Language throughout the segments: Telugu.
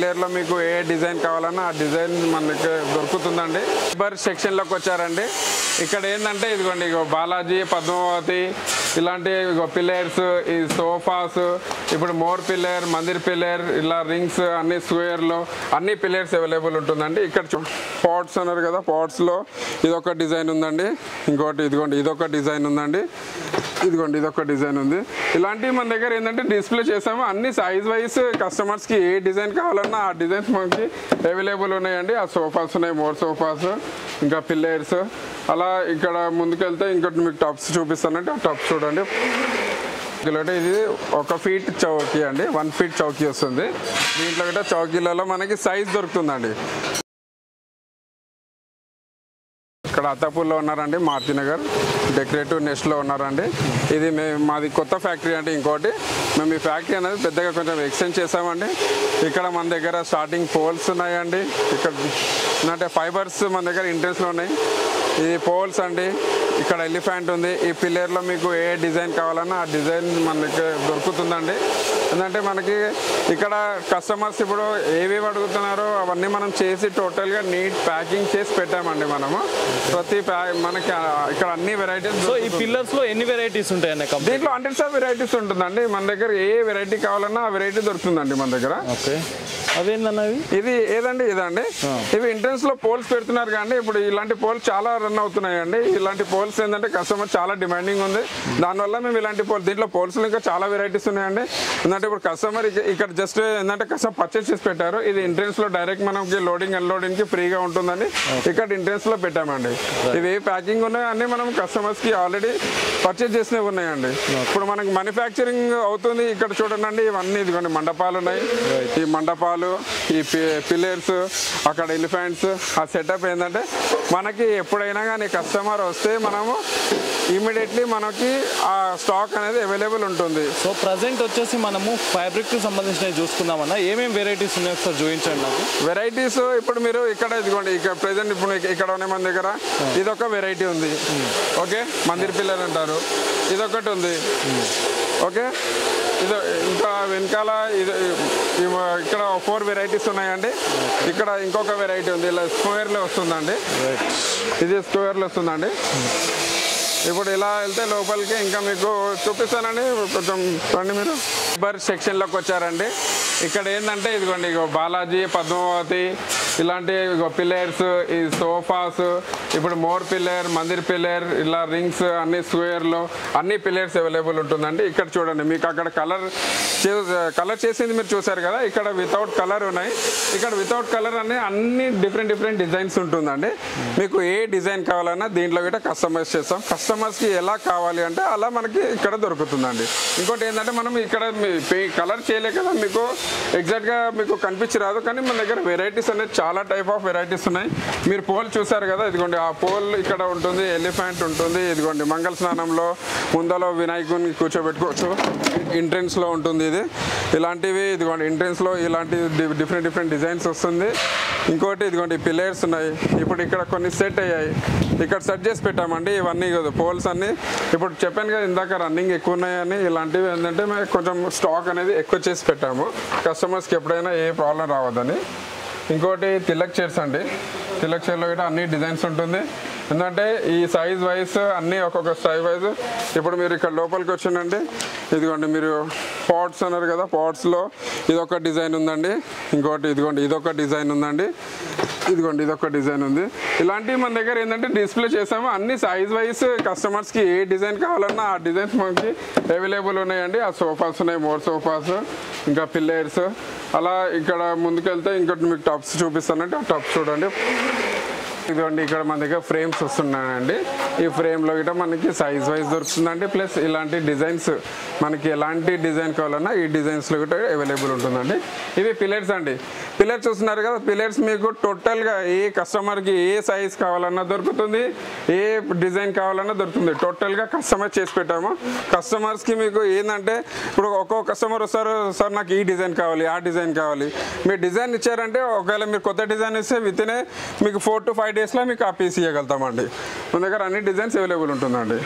పిల్లర్లో మీకు ఏ డిజైన్ కావాలన్నా ఆ డిజైన్ మనకి దొరుకుతుందండి. ఫైబర్ సెక్షన్లోకి వచ్చారండి. ఇక్కడ ఏంటంటే ఇదిగోండి బాలాజీ, పద్మావతి ఇలాంటి పిల్లర్స్, ఈ సోఫాస్, ఇప్పుడు మోర్ పిల్లర్, మందిర్ పిల్లర్, ఇలా రింగ్స్ అన్ని స్క్వేర్లో అన్ని పిల్లర్స్ అవైలబుల్ ఉంటుందండి. ఇక్కడ పాట్స్ అన్నారు కదా, పాట్స్లో ఇదొక డిజైన్ ఉందండి. ఇంకోటి ఇదిగోండి ఇదొక డిజైన్ ఉందండి. ఇదిగోండి ఇదొక డిజైన్ ఉంది. ఇలాంటివి మన దగ్గర ఏంటంటే డిస్ప్లే చేసాము. అన్ని సైజ్ వైజ్ కస్టమర్స్కి ఏ డిజైన్ కావాలన్నా ఆ డిజైన్స్ మనకి అవైలబుల్ ఉన్నాయండి. ఆ సోఫాస్ ఉన్నాయి, మోర్ సోఫాస్, ఇంకా పిల్లర్స్. అలా ఇక్కడ ముందుకెళ్తే ఇంకోటి మీకు టబ్స్ చూపిస్తానంటే ఆ టబ్స్ చూడండి. ఇది 1 ఫీట్ చౌకీ అండి, 1 ఫీట్ చౌకీ వస్తుంది. దీంట్లో కూడా చౌకీలలో మనకి సైజ్ దొరుకుతుందండి. ఇక్కడ అత్తాపూర్లో ఉన్నారండి, మారుతినగర్ డెకరేటివ్ నెస్ట్లో ఉన్నారండి. ఇది మాది కొత్త ఫ్యాక్టరీ అంటే ఇంకోటి మేము ఈ ఫ్యాక్టరీ అనేది పెద్దగా కొంచెం ఎక్స్టెండ్ చేసామండి. ఇక్కడ మన దగ్గర స్టార్టింగ్ పోల్స్ ఉన్నాయండి. ఇక్కడ అంటే ఫైబర్స్ మన దగ్గర ఇంట్రెస్ట్లో ఉన్నాయి. ఇది పోల్స్ అండి. ఇక్కడ ఎలిఫెంట్ ఉంది. ఈ పిల్లర్లో మీకు ఏ డిజైన్ కావాలన్నా ఆ డిజైన్ మనకి దొరుకుతుందండి. ఎందుకంటే మనకి ఇక్కడ కస్టమర్స్ ఇప్పుడు ఏవేవి అడుగుతున్నారో అవన్నీ మనం చేసి టోటల్గా నీట్ ప్యాకింగ్ చేసి పెట్టామండి మనము. ప్రతి మనకి ఇక్కడ అన్ని వెరైటీస్. సో ఈ పిల్లర్స్లో ఎన్ని వెరైటీస్ ఉంటాయండి? దీంట్లో 100 వెరైటీస్ ఉంటుందండి. మన దగ్గర ఏ వెరైటీ కావాలన్నా ఆ వెరైటీ దొరుకుతుందండి మన దగ్గర. ఓకే, అవేందన్న ఇది ఏదండి ఇదండి. ఇవి ఎంట్రన్స్ లో పోల్స్ పెడుతున్నారు కానీ ఇప్పుడు ఇలాంటి పోల్స్ చాలా రన్ అవుతున్నాయండి. ఇలాంటి పోల్స్ ఏంటంటే కస్టమర్ చాలా డిమాండింగ్ ఉంది. దానివల్ల మేము ఇలాంటి పోల్స్, దీంట్లో పోల్స్ ఇంకా చాలా వెరైటీస్ ఉన్నాయండి. ఎందుకంటే ఇప్పుడు కస్టమర్ ఇక్కడ జస్ట్ ఏంటంటే కస్టమర్ పర్చేస్ చేసి పెట్టారు. ఇది ఎంట్రన్స్ లో డైరెక్ట్ మనకి లోడింగ్ అన్లోడింగ్ కి ఫ్రీగా ఉంటుందని ఇక్కడ ఎంట్రన్స్ లో పెట్టామండి. ఇవి ప్యాకింగ్ ఉన్నాయి అన్ని మనం కస్టమర్స్ కి ఆల్రెడీ పర్చేస్ చేసినవి ఉన్నాయండి. ఇప్పుడు మనకి మ్యానుఫ్యాక్చరింగ్ అవుతుంది. ఇక్కడ చూడండి ఇవన్నీ ఇదిగోండి మండపాలు ఉన్నాయి. ఈ మండపాలు, ఈ పిల్లర్స్, అక్కడ ఎలిఫెంట్స్. ఆ సెటప్ ఏంటంటే మనకి ఎప్పుడైనా కానీ కస్టమర్ వస్తే మనము ఇమీడియట్లీ మనకి ఆ స్టాక్ అనేది అవైలబుల్ ఉంటుంది. సో ప్రజెంట్ వచ్చేసి మనము ఫ్యాబ్రిక్ కి సంబంధించినవి చూసుకుందామన్నా. ఏమేమి వెరైటీస్ ఉన్నాయో ఒకసారి చూపించండి నాకు. వెరైటీస్ ఇప్పుడు మీరు ఇక్కడ ఇదిగోండి ఇక్కడ ప్రెసెంట్ ఇప్పుడు ఇక్కడ ఉన్నాయి మన దగ్గర. ఇదొక వెరైటీ ఉంది. ఓకే, మందిర్ పిల్లర్ అంటారు. ఇదొకటి ఉంది. ఓకే, ఇది ఇంకా వెనకాల ఇక్కడ 4 వెరైటీస్ ఉన్నాయండి. ఇక్కడ ఇంకొక వెరైటీ ఉంది. ఇలా స్క్వేర్లో వస్తుందండి. ఇది స్క్వేర్లో వస్తుందండి. ఇప్పుడు ఇలా వెళ్తే లోపలికి ఇంకా మీకు చూపిస్తానండి. కొంచెం రండి మీరు. ఫైబర్ సెక్షన్లోకి వచ్చారండి. ఇక్కడ ఏంటంటే ఇదిగోండి బాలాజీ, పద్మావతి ఇలాంటి పిల్లర్స్, ఈ సోఫాస్, ఇప్పుడు మోర్ పిల్లర్, మందిర్ పిల్లర్, ఇలా రింగ్స్ అన్ని స్క్వేర్లో అన్ని పిల్లర్స్ అవైలబుల్ ఉంటుందండి. ఇక్కడ చూడండి మీకు అక్కడ కలర్ చేసింది మీరు చూసారు కదా. ఇక్కడ వితౌట్ కలర్ ఉన్నాయి. ఇక్కడ వితౌట్ కలర్ అన్ని డిఫరెంట్ డిజైన్స్ ఉంటుందండి. మీకు ఏ డిజైన్ కావాలన్నా దీంట్లో కూడా కస్టమైజ్ చేస్తాం. కస్టమర్స్కి ఎలా కావాలి అంటే అలా మనకి ఇక్కడ దొరుకుతుందండి. ఇంకోటి ఏంటంటే మనం ఇక్కడ కలర్ చేయలే కదా మీకు ఎగ్జాక్ట్గా మీకు కనిపించరాదు. కానీ మన దగ్గర వెరైటీస్ అనేది చాలా టైప్ ఆఫ్ వెరైటీస్ ఉన్నాయి. మీరు పోల్ చూసారు కదా, ఇదిగోండి ఆ పోల్ ఇక్కడ ఉంటుంది. ఎలిఫెంట్ ఉంటుంది. ఇదిగోండి మంగళ స్నానంలో ముందలో వినాయకుని కూర్చోబెట్టుకోవచ్చు. ఎంట్రెన్స్లో ఉంటుంది ఇది. ఇలాంటివి ఇదిగోండి ఎంట్రెన్స్లో ఇలాంటి డిఫరెంట్ డిజైన్స్ వస్తుంది. ఇంకోటి ఇదిగోండి పిల్లర్స్ ఉన్నాయి. ఇప్పుడు ఇక్కడ కొన్ని సెట్ అయ్యాయి. ఇక్కడ సెట్ చేసి పెట్టామండి. ఇవన్నీ పోల్స్ అన్నీ ఇప్పుడు చెప్పాను కదా ఇందాక రన్నింగ్ ఎక్కువ ఉన్నాయని. ఇలాంటివి ఏంటంటే మేము కొంచెం స్టాక్ అనేది ఎక్కువ చేసి పెట్టాము కస్టమర్స్కి ఎప్పుడైనా ఏ ప్రాబ్లం రావద్దని. ఇంకోటి తిలక్ చైర్స్ అండి. తిలక్ చైర్లో కూడా అన్ని డిజైన్స్ ఉంటుంది. ఎందుకంటే ఈ సైజ్ వైజ్ అన్నీ ఒక్కొక్క సైజ్ వైజ్. ఇప్పుడు మీరు ఇక్కడ లోపలికి వచ్చిందండి. ఇదిగోండి మీరు పాట్స్ అన్నారు కదా, పాట్స్లో ఇదొక డిజైన్ ఉందండి. ఇంకోటి ఇదిగోండి ఇదొక డిజైన్ ఉందండి. ఇదిగోండి ఇదొక డిజైన్ ఉంది. ఇలాంటివి మన దగ్గర ఏంటంటే డిస్ప్లే చేసాము. అన్ని సైజ్ వైజ్ కస్టమర్స్కి ఏ డిజైన్ కావాలన్నా ఆ డిజైన్స్ మనకి అవైలబుల్ ఉన్నాయండి. ఆ సోఫాస్ ఉన్నాయి, మోర్ సోఫాస్, ఇంకా పిల్లర్స్. అలా ఇక్కడ ముందుకెళ్తే ఇంకోటి మీకు టబ్స్ చూపిస్తానంటే ఆ టబ్స్ చూడండి. ఇదిగోండి ఇక్కడ మన దగ్గర ఫ్రేమ్స్ వస్తున్నాయండి. ఈ ఫ్రేమ్లో గిట్ట మనకి సైజ్ వైజ్ దొరుకుతుందండి. ప్లస్ ఇలాంటి డిజైన్స్ మనకి ఎలాంటి డిజైన్ కావాలన్నా ఈ డిజైన్స్లో కూడా అవైలబుల్ ఉంటుందండి. ఇవి పిల్లర్స్ అండి. పిల్లర్స్ చూస్తున్నారు కదా, పిల్లర్స్ మీకు టోటల్గా ఏ కస్టమర్కి ఏ సైజ్ కావాలన్నా దొరుకుతుంది, ఏ డిజైన్ కావాలన్నా దొరుకుతుంది. టోటల్గా కస్టమైజ్ చేసి పెట్టాము. కస్టమర్స్కి మీకు ఏంటంటే ఇప్పుడు ఒక్కొక్క కస్టమర్ వస్తారు, సార్ నాకు ఈ డిజైన్ కావాలి, ఆ డిజైన్ కావాలి. మీరు డిజైన్ ఇచ్చారంటే ఒకవేళ మీరు కొత్త డిజైన్ ఇస్తే వితిన్ మీకు 4 to 5 డేస్లో మీకు ఆ పీస్ ఇవ్వగలుగుతామండి. మన దగ్గర అన్ని డిజైన్స్ అవైలబుల్ ఉంటుందండి.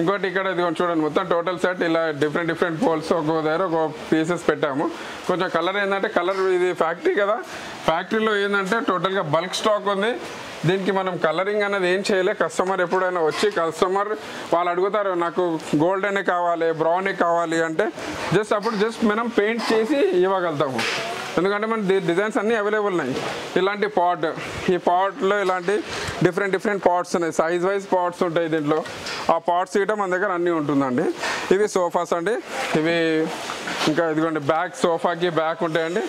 ఇంకోటి ఇక్కడ ఇదిగోండి చూడండి, మొత్తం టోటల్ సెట్ ఇలా డిఫరెంట్ పోల్స్ ఒక్కొక్క దగ్గర ఒక పీసెస్ పెట్టాము. కొంచెం కలర్ ఏంటంటే కలర్ ఇది ఫ్యాక్టరీ కదా, ఫ్యాక్టరీలో ఏంటంటే టోటల్గా బల్క్ స్టాక్ ఉంది. దీనికి మనం కలరింగ్ అనేది ఏం చేయలే. కస్టమర్ ఎప్పుడైనా వచ్చి కస్టమర్ వాళ్ళు అడుగుతారు నాకు గోల్డెనే కావాలి, బ్రౌనే కావాలి అంటే జస్ట్ మనం పెయింట్ చేసి ఇవ్వగలుగుతాము. ఎందుకంటే మన డిజైన్స్ అన్నీ అవైలబుల్ ఉన్నాయి. ఇలాంటి ఈ పాట్లో ఇలాంటి డిఫరెంట్ పాట్స్ ఉన్నాయి, సైజ్ వైజ్ పాట్స్ ఉంటాయి దీంట్లో. ఆ పాట్స్ ఇట మన దగ్గర అన్నీ ఉంటుందండి. ఇవి సోఫాస్ అండి, ఇవి ఇంకా ఇదిగోండి బ్యాక్, సోఫాకి బ్యాక్ ఉంటాయండి.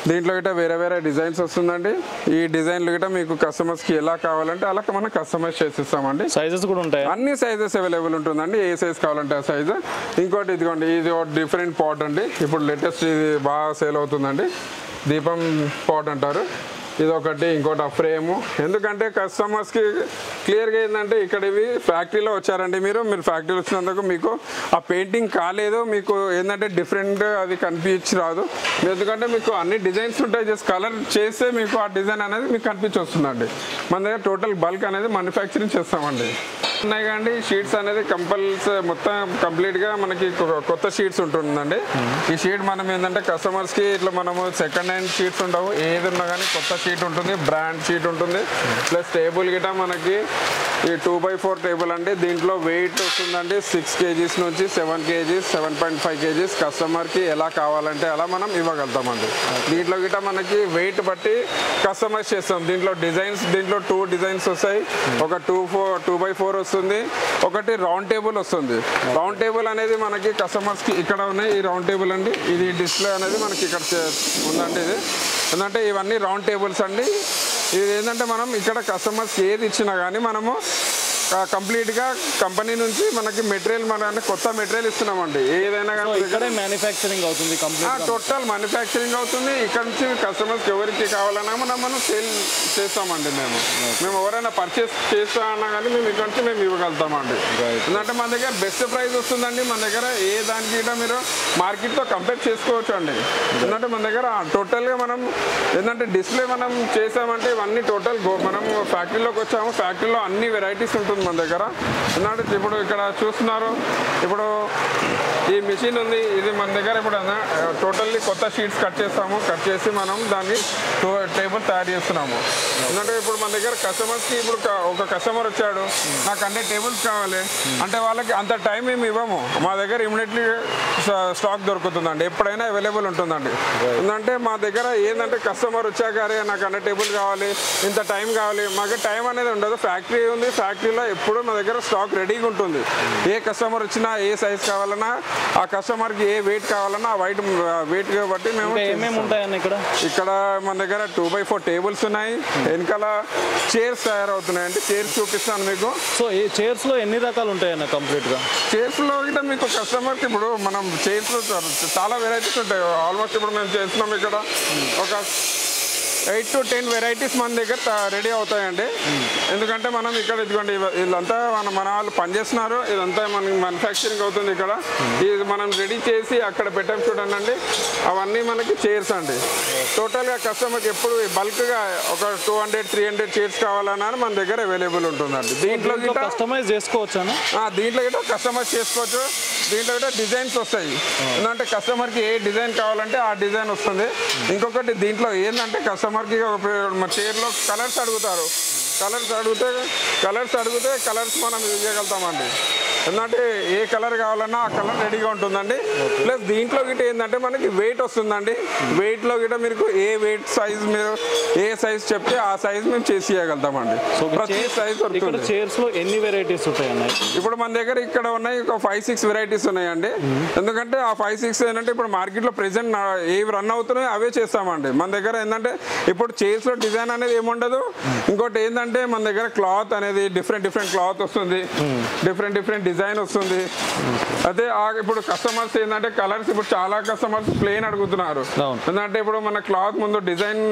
దీంట్లో గిట్ట వేరే డిజైన్స్ వస్తుందండి. ఈ డిజైన్లు గిట్ట మీకు కస్టమర్స్కి ఎలా కావాలంటే అలా మనం కస్టమైజ్ చేసిస్తామండి. సైజెస్ కూడా ఉంటాయి, అన్ని సైజెస్ అవైలబుల్ ఉంటుందండి, ఏ సైజ్ కావాలంటే ఆ సైజు. ఇంకోటి ఇదిగోండి, ఇది ఒక డిఫరెంట్ పాట్ అండి, ఇప్పుడు లేటెస్ట్ ఇది బాగా సేల్ అవుతుందండి, దీపం పాట్ అంటారు. ఇది ఒకటి, ఇంకోటి ఆ ఫ్రేము. ఎందుకంటే కస్టమర్స్కి క్లియర్గా ఏంటంటే ఇక్కడ ఇవి ఫ్యాక్టరీలో వచ్చారండి, మీరు ఫ్యాక్టరీలో వచ్చినందుకు మీకు ఆ పెయింటింగ్ కాలేదు, మీకు ఏంటంటే డిఫరెంట్ అది కనిపించి రాదు. ఎందుకంటే మీకు అన్ని డిజైన్స్ ఉంటాయి, జస్ట్ కలర్ చేస్తే మీకు ఆ డిజైన్ అనేది మీకు కనిపించి వస్తుందండి. మన దగ్గర టోటల్ బల్క్ అనేది మ్యానుఫ్యాక్చరింగ్ చేస్తామండి. ఉన్నాయి కానీ షీట్స్ అనేది మొత్తం కంప్లీట్గా మనకి కొత్త షీట్స్ ఉంటుందండి. ఈ షీట్ మనం ఏంటంటే కస్టమర్స్కి ఇట్లా మనము సెకండ్ హ్యాండ్ షీట్స్ ఉండవు, ఏది ఉన్నా కానీ కొత్త షీట్ ఉంటుంది, బ్రాండ్ షీట్ ఉంటుంది. ప్లస్ టేబుల్ గిట మనకి ఈ 2x4 టేబుల్ అండి. దీంట్లో వెయిట్ వస్తుందండి 6 kgs నుంచి 7 kgs, 7.5 kgs. కస్టమర్కి ఎలా కావాలంటే అలా మనం ఇవ్వగలుగుతామండి. దీంట్లో గిట మనకి వెయిట్ బట్టి కస్టమైజ్ చేస్తాం. దీంట్లో 2 డిజైన్స్ వస్తాయి. ఒక 2x4 వస్తుంది, ఒకటి రౌండ్ టేబుల్ వస్తుంది. రౌండ్ టేబుల్ అనేది మనకి కస్టమర్స్కి ఇక్కడ ఉన్నాయి. ఈ రౌండ్ టేబుల్ అండి, ఇది డిస్ప్లే అనేది మనకి ఇక్కడ ఉందండి. ఇది ఎందుకంటే ఇవన్నీ రౌండ్ టేబుల్స్ అండి. ఇది ఏంటంటే మనం ఇక్కడ కస్టమర్స్కి ఏది ఇచ్చినా కానీ మనము కంప్లీట్గా కంపెనీ నుంచి మనకి మెటీరియల్ కొత్త మెటీరియల్ ఇస్తున్నామండి. ఏదైనా కానీ ఇక్కడే మ్యానుఫ్యాక్చరింగ్ అవుతుంది, టోటల్ మ్యానుఫ్యాక్చరింగ్ అవుతుంది. ఇక్కడ నుంచి కస్టమర్స్కి ఎవరికి కావాలన్నా మనం సేల్ చేస్తామండి. మేము ఎవరైనా పర్చేస్ చేస్తామన్నా కానీ మేము ఇక్కడ నుంచి మేము ఇవ్వగలుగుతామండి. ఎందుకంటే మన దగ్గర బెస్ట్ ప్రైస్ వస్తుందండి. మన దగ్గర ఏ దానికి కూడా మీరు మార్కెట్తో కంపేర్ చేసుకోవచ్చు అండి. ఎందుకంటే మన దగ్గర టోటల్గా మనం ఏంటంటే డిస్ప్లే మనం చేసామంటే ఇవన్నీ టోటల్ మనం ఫ్యాక్టరీలోకి వచ్చాము. ఫ్యాక్టరీలో అన్ని వెరైటీస్ ఉంటుంది మన దగ్గర. ఎందుకంటే ఇప్పుడు ఇక్కడ చూస్తున్నారు, ఇప్పుడు ఈ మిషన్ ఉంది, ఇది మన దగ్గర ఇప్పుడు టోటల్లీ కొత్త షీట్స్ కట్ చేసి మనం దాన్ని టేబుల్ తయారు చేస్తున్నాము. ఎందుకంటే ఇప్పుడు మన దగ్గర కస్టమర్స్కి ఇప్పుడు ఒక కస్టమర్ వచ్చాడు, నాకు 100 టేబుల్స్ కావాలి అంటే వాళ్ళకి అంత టైం మేము ఇవ్వము. మా దగ్గర ఇమీడియట్లీ స్టాక్ దొరుకుతుందండి, ఎప్పుడైనా అవైలబుల్ ఉంటుందండి. ఎందుకంటే మా దగ్గర ఏంటంటే కస్టమర్ వచ్చాక నాకు 100 టేబుల్ కావాలి, ఇంత టైం కావాలి, మాకు టైం అనేది ఉండదు. ఫ్యాక్టరీ ఉంది, ఫ్యాక్టరీలో ఎప్పుడు మా దగ్గర స్టాక్ రెడీగా ఉంటుంది. ఏ కస్టమర్ వచ్చినా ఏ సైజ్ కావాలన్నా, ఆ కస్టమర్కి ఏ వెయిట్ కావాలన్నా ఆ వెయిట్ బట్టి మేము ఇక్కడ మన దగ్గర 2x4 టేబుల్స్ ఉన్నాయి. వెనకాల చైర్స్ తయారవుతున్నాయి అంటే చైర్స్ చూపిస్తాను మీకు. సో ఈ చైర్స్ లో ఎన్ని రకాలు ఉంటాయన్న కంప్లీట్ గా? చైర్స్ లో గిట్ట మీకు కస్టమర్కి ఇప్పుడు మనం చైర్స్ లో చాలా వెరైటీస్ ఉంటాయి. ఆల్మోస్ట్ ఇప్పుడు మేము చేస్తున్నాం ఇక్కడ ఒక 8 to 10 వెరైటీస్ మన దగ్గర రెడీ అవుతాయండి. ఎందుకంటే మనం ఇక్కడ ఇదిగోండి వీళ్ళంతా మన వాళ్ళు పనిచేస్తున్నారు, ఇదంతా మనకి మ్యానుఫ్యాక్చరింగ్ అవుతుంది. ఇక్కడ ఇది మనం రెడీ చేసి అక్కడ పెట్టాం చూడండి, అవన్నీ మనకి చైర్స్ అండి. టోటల్గా కస్టమర్కి ఎప్పుడు బల్క్గా ఒక 200-300 చైర్స్ కావాలన్నా మన దగ్గర అవైలబుల్ ఉంటుందండి. దీంట్లో కస్టమైజ్ చేసుకోవచ్చు, దీంట్లో గిట్ట కస్టమైజ్ చేసుకోవచ్చు. దీంట్లో గిట్ట డిజైన్స్ వస్తాయి. ఎందుకంటే కస్టమర్కి ఏ డిజైన్ కావాలంటే ఆ డిజైన్ వస్తుంది. ఇంకొకటి దీంట్లో ఏంటంటే కస్టమర్కి చైర్లో కలర్స్ అడుగుతారు. కలర్స్ అడిగితే కలర్స్ మనం యూజ్ చేయగలుగుతామండి. ఎందుకంటే ఏ కలర్ కావాలన్నా ఆ కలర్ రెడీగా ఉంటుందండి. ప్లస్ దీంట్లో గిట్ట ఏంటంటే మనకి వెయిట్ వస్తుందండి. వెయిట్లో గిట్ట మీకు ఏ వెయిట్ సైజ్ మీరు ఏ సైజ్ చెప్తే ఆ సైజ్ మేము చేసి ఇవ్వగలుగుతామండి. ప్రతి సైజ్ దొరుకుతుంది. చైర్స్ లో ఎన్ని వెరైటీస్ ఉంటాయండి? ఇప్పుడు మన దగ్గర ఇక్కడ ఉన్నాయి ఒక 5-6 వెరైటీస్ ఉన్నాయండి. ఎందుకంటే ఆ 5-6 ఏంటంటే ఇప్పుడు మార్కెట్లో ప్రెసెంట్ ఏవి రన్ అవుతున్నాయో అవే చేస్తామండి. మన దగ్గర ఏంటంటే ఇప్పుడు చైర్స్ లో డిజైన్ అనేది ఏముండదు. ఇంకోటి ఏంటంటే మన దగ్గర క్లాత్ అనేది డిఫరెంట్ క్లాత్ వస్తుంది, డిఫరెంట్ డిజైన్ వస్తుంది. అయితే ఇప్పుడు కస్టమర్స్ ఏంటంటే కలర్స్ ఇప్పుడు చాలా కస్టమర్స్ ప్లెయిన్ అడుగుతున్నారు. ఎందుకంటే ఇప్పుడు మన క్లాత్ ముందు డిజైన్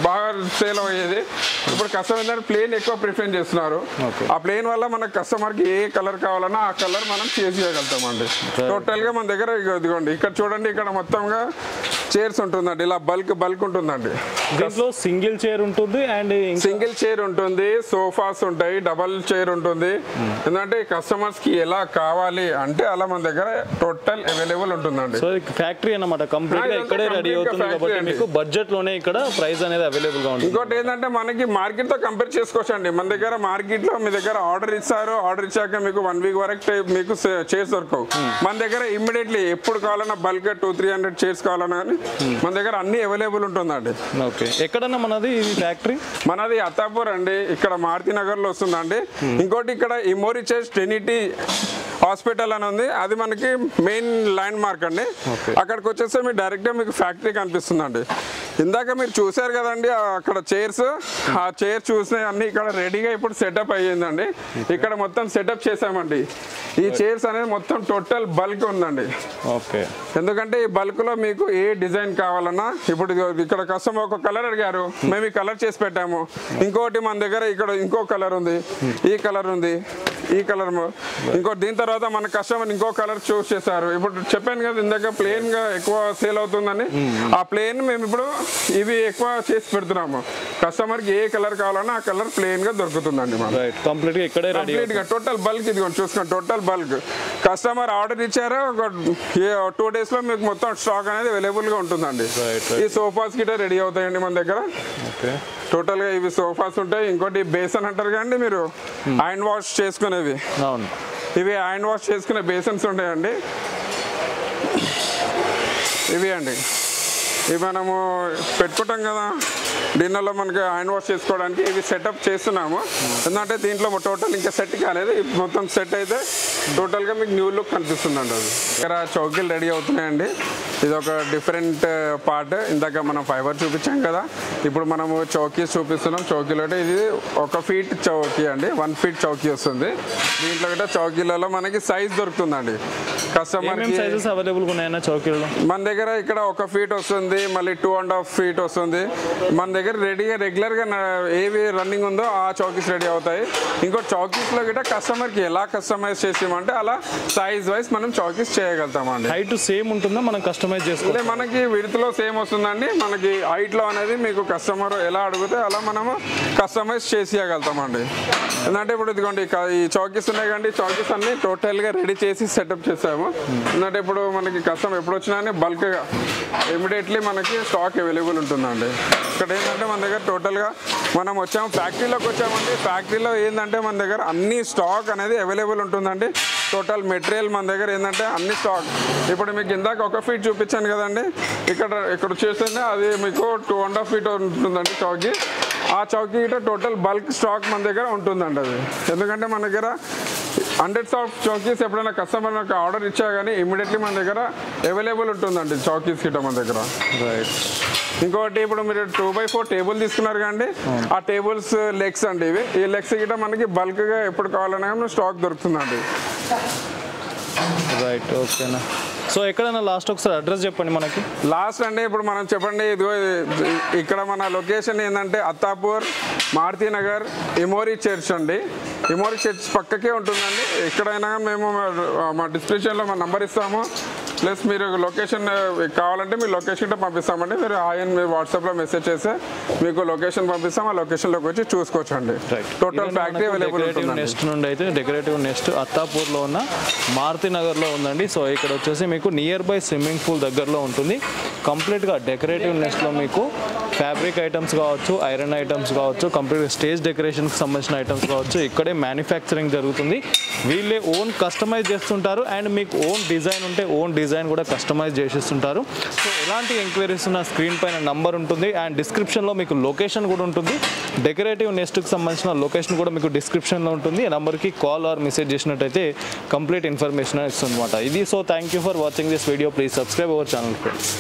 బాగా సేల్ అయ్యేది, ఇప్పుడు కస్టమర్ ఏంటంటే ప్లెయిన్ ఎక్కువ ప్రిఫర్ చేస్తున్నారు. ఆ ప్లెయిన్ వల్ల మన కస్టమర్కి ఏ కలర్ కావాలన్నా ఆ కలర్ మనం చేసి ఇవ్వగలుగుతామండి. టోటల్గా మన దగ్గర ఇదిగోండి ఇక్కడ చూడండి, ఇక్కడ మొత్తంగా చైర్స్ ఉంటుందండి. ఇలా బల్క్ ఉంటుందండి. దీంట్లో సింగిల్ చైర్ ఉంటుంది అండ్ సింగిల్ చైర్ ఉంటుంది, సోఫాస్ ఉంటాయి, డబల్ చైర్ ఉంటుంది. ఎందుకంటే కస్టమర్స్ కి ఎలా కావాలి అంటే అలా మన దగ్గర టోటల్ అవైలబుల్ ఉంటుందండి. సో ఫ్యాక్టరీ అన్నమాట, కంప్లీట్ గా ఇక్కడే రెడీ అవుతుంది కాబట్టి మీకు బడ్జెట్ లోనే ఇక్కడ ప్రైస్ అనేది అవైలబుల్ గా ఉంటుంది. ఇంకోటి ఏంటంటే మనకి మార్కెట్ తో కంపేర్ చేసుకోవచ్చు అండి. మన దగ్గర మార్కెట్ లో మీ దగ్గర ఆర్డర్ ఇచ్చాక మీకు 1 వీక్ వరకు మీకు చైర్స్ దొరకవు. మన దగ్గర ఇమ్మీడియట్లీ ఎప్పుడు కావాలన్నా బల్క్ 200-300 చైర్స్ కావాలన్నా కానీ మన దగ్గర అన్ని అవైలబుల్ ఉంటుందండి. ఓకే, ఎక్కడన్నా మనది ఈ ఫ్యాక్టరీ? మనది అత్తాపూర్ అండి, ఇక్కడ మారుతి నగర్ లో వస్తుందండి. ఇంకోటి ఇక్కడ ఇమోరి చైర్స్ ట్రినిటీ హాస్పిటల్ అని ఉంది, అది మనకి మెయిన్ ల్యాండ్ మార్క్ అండి. అక్కడికి వచ్చేస్తే మీరు డైరెక్ట్గా మీకు ఫ్యాక్టరీ కనిపిస్తుందండి. ఇందాక మీరు చూసారు కదండి అక్కడ చైర్స్, ఆ చైర్ చూసినవి అన్ని ఇక్కడ రెడీగా ఇప్పుడు సెటప్ అయ్యిందండి. ఇక్కడ మొత్తం సెటప్ చేసామండి. ఈ చైర్స్ అనేది మొత్తం టోటల్ బల్క్ ఉందండి. ఓకే, ఎందుకంటే ఈ బల్క్ లో మీకు ఏ డిజైన్ కావాలన్నా ఇప్పుడు ఇక్కడ కస్టమర్ ఒక కలర్ అడిగారు, మేము ఈ కలర్ చేసి పెట్టాము. ఇంకోటి మన దగ్గర ఇక్కడ ఇంకో కలర్ ఉంది, ఈ కలర్ ఉంది, ఈ కలర్ ఇంకోటి. దీని తర్వాత మన కస్టమర్ ఇంకో కలర్ చూస్ చేశారు. ఇప్పుడు చెప్పాను కదా ఇందాక ప్లేన్ గా ఎక్కువ సేల్ అవుతుందని, ఆ ప్లేన్ మేము ఇప్పుడు ఇవి ఎక్కువ చేసి పెడుతున్నాము. కస్టమర్ కి ఏ కలర్ కావాలన్నా ఆ కలర్ ప్లేన్ గా దొరుకుతుందండి. కంప్లీట్ గా ఇక్కడే కంప్లీట్ గా టోటల్ బల్క్ ఇదిగోండి చూసుకోండి, టోటల్ బల్క్. కస్టమర్ ఆర్డర్ ఇచ్చారు, ఒక 2 days లో మీకు మొత్తం స్టాక్ అనేది అవైలబుల్ గా ఉంటుందండి. ఈ సోఫాస్ గిట్ట రెడీ అవుతాయండి మన దగ్గర. టోటల్ గా ఇవి సోఫాస్ ఉంటాయి. ఇంకోటి బేసన్ అంటారు కదండి మీరు, హ్యాండ్ వాష్ చేసుకునేవి. ఇవి హ్యాండ్ వాష్ చేసుకునే బేసన్స్ ఉంటాయండి. ఇవి అండి, ఇవి మనము పెట్టుకుంటాం కదా డిన్నర్లో మనకి హ్యాండ్ వాష్ చేసుకోవడానికి, ఇవి సెటప్ చేస్తున్నాము. ఎందుకంటే దీంట్లో టోటల్ ఇంకా సెట్ కాలేదు, మొత్తం సెట్ అయితే టోటల్గా మీకు న్యూ లుక్ కనిపిస్తుందండి. అది ఇక్కడ చౌకీలు రెడీ అవుతున్నాయండి. ఇది ఒక డిఫరెంట్ పార్ట్. ఇందాక మనం ఫైబర్ చూపించాం కదా, ఇప్పుడు మనము చౌకీస్ చూపిస్తున్నాం. చౌకీలో ఇది 1 feet చౌకీ అండి, 1 feet చౌకీ వస్తుంది. దీంట్లో కూడా చౌకీలలో మనకి సైజ్ దొరుకుతుందండి. కస్టమర్ అవైలబుల్ ఉన్నాయన్న చౌకీలలో మన దగ్గర ఇక్కడ 1 feet వస్తుంది, మళ్ళీ 2.5 feet వస్తుంది. మన దగ్గర రెగ్యులర్గా ఏవి రన్నింగ్ ఉందో ఆ చౌకీస్ రెడీ అవుతాయి. ఇంకో చౌకీస్లో కూడా కస్టమర్కి ఎలా కస్టమైజ్ చేసామంటే అలా సైజ్ వైజ్ మనం చౌకీస్ చేయగలుగుతామండి. హైట్ సేమ్ ఉంటుందా మనం కస్టమైజ్ చేసుకుంటే? మనకి విడ్త్లో సేమ్ వస్తుందండి, మనకి హైట్లో అనేది మీకు కస్టమర్ ఎలా అడిగితే అలా మనము కస్టమైజ్ చేసి ఇవ్వగలుగుతామండి. ఎందుకంటే ఇప్పుడు ఇదిగోండి ఈ చౌకీస్ ఉన్నాయి కండి, చౌకీస్ అన్ని టోటల్గా రెడీ చేసి సెటప్ చేసాము. ఎందుకంటే ఇప్పుడు మనకి కస్టమర్ ఎప్పుడు వచ్చినా కానీ బల్క్గా ఇమీడియట్లీ మనకి స్టాక్ అవైలబుల్ ఉంటుందండి. ఇక్కడ ఏంటంటే మన దగ్గర టోటల్గా మనం వచ్చాము, ఫ్యాక్టరీలోకి వచ్చామండి. ఫ్యాక్టరీలో ఏంటంటే మన దగ్గర అన్ని స్టాక్ అనేది అవైలబుల్ ఉంటుందండి. టోటల్ మెటీరియల్ మన దగ్గర ఏంటంటే అన్ని స్టాక్. ఇప్పుడు మీకు ఇందాక 1 feet చూపించాను కదండి, ఇక్కడ చూస్తే అది మీకు 2.5 feet ఉంటుందండి చౌకీ. ఆ చౌకీ గిట్ట టోటల్ బల్క్ స్టాక్ మన దగ్గర ఉంటుందండి. అది ఎందుకంటే మన దగ్గర hundreds of చౌకీస్ ఎప్పుడైనా కస్టమర్ నాకు ఆర్డర్ ఇచ్చా కానీ ఇమీడియట్లీ మన దగ్గర అవైలబుల్ ఉంటుందండి చౌకీస్ గిట్ట మన దగ్గర. ఇంకోటి ఇప్పుడు మీరు 2x4 టేబుల్ తీసుకున్నారు కండి, ఆ టేబుల్స్ లెగ్స్ అండి ఇవి. ఈ లెగ్స్ గిట్ట మనకి బల్క్గా ఎప్పుడు కావాలన్నా స్టాక్ దొరుకుతుందండి. రైట్, ఓకేనా. సో ఎక్కడైనా లాస్ట్ ఒకసారి అడ్రస్ చెప్పండి మనకి. లాస్ట్ అంటే ఇప్పుడు మనం చెప్పండి, ఇదిగో ఇక్కడ మన లొకేషన్ ఏంటంటే అత్తాపూర్, మారుతి నగర్, ఇమోరి చర్చ్ అండి. ఇమోరి చర్చ్ పక్కకే ఉంటుందండి. ఎక్కడైనా మేము మా డిస్క్రిప్షన్లో మా నంబర్ ఇస్తాము. ప్లస్ మీరు లొకేషన్ కావాలంటే మీ లొకేషన్ పంపిస్తామండి. మీరు ఆయన మీ వాట్సాప్లో మెసేజ్ చేస్తే మీకు లొకేషన్ పంపిస్తాం, ఆ లొకేషన్లోకి వచ్చి చూసుకోవచ్చు అండి. టోటల్ ఫ్యాక్టరీ అవైలబుల్ ఉంటుంది. నెక్స్ట్ నుండి అయితే డెకరేటివ్ నెక్స్ట్ అత్తాపూర్లో ఉన్న మారుతి నగర్లో ఉందండి. సో ఇక్కడ వచ్చేసి మీకు నియర్ బై స్విమ్మింగ్ పూల్ దగ్గరలో ఉంటుంది. కంప్లీట్గా డెకరేటివ్ నెస్ట్లో మీకు ఫ్యాబ్రిక్ ఐటమ్స్ కావచ్చు, ఐరన్ ఐటమ్స్ కావచ్చు, కంప్లీట్గా స్టేజ్ డెకరేషన్కి సంబంధించిన ఐటమ్స్ కావచ్చు, ఇక్కడే మ్యానుఫ్యాక్చరింగ్ జరుగుతుంది. వీళ్ళే ఓన్ కస్టమైజ్ చేస్తుంటారు అండ్ మీకు ఓన్ డిజైన్ ఉంటే ఓన్ డిజైన్ కూడా కస్టమైజ్ చేసిస్తుంటారు. సో ఎలాంటి ఎంక్వైరీస్ ఉన్న స్క్రీన్ పైన నంబర్ ఉంటుంది అండ్ డిస్క్రిప్షన్లో మీకు లొకేషన్ కూడా ఉంటుంది. డెకరేటివ్ నెస్ట్కి సంబంధించిన లొకేషన్ కూడా మీకు డిస్క్రిప్షన్లో ఉంటుంది. ఆ నెంబర్కి కాల్ ఆర్ మెసేజ్ చేసినట్టయితే కంప్లీట్ ఇన్ఫర్మేషన్ ఇస్తుంది అనమాట ఇది. So thank you for watching this video. Please subscribe our channel friends.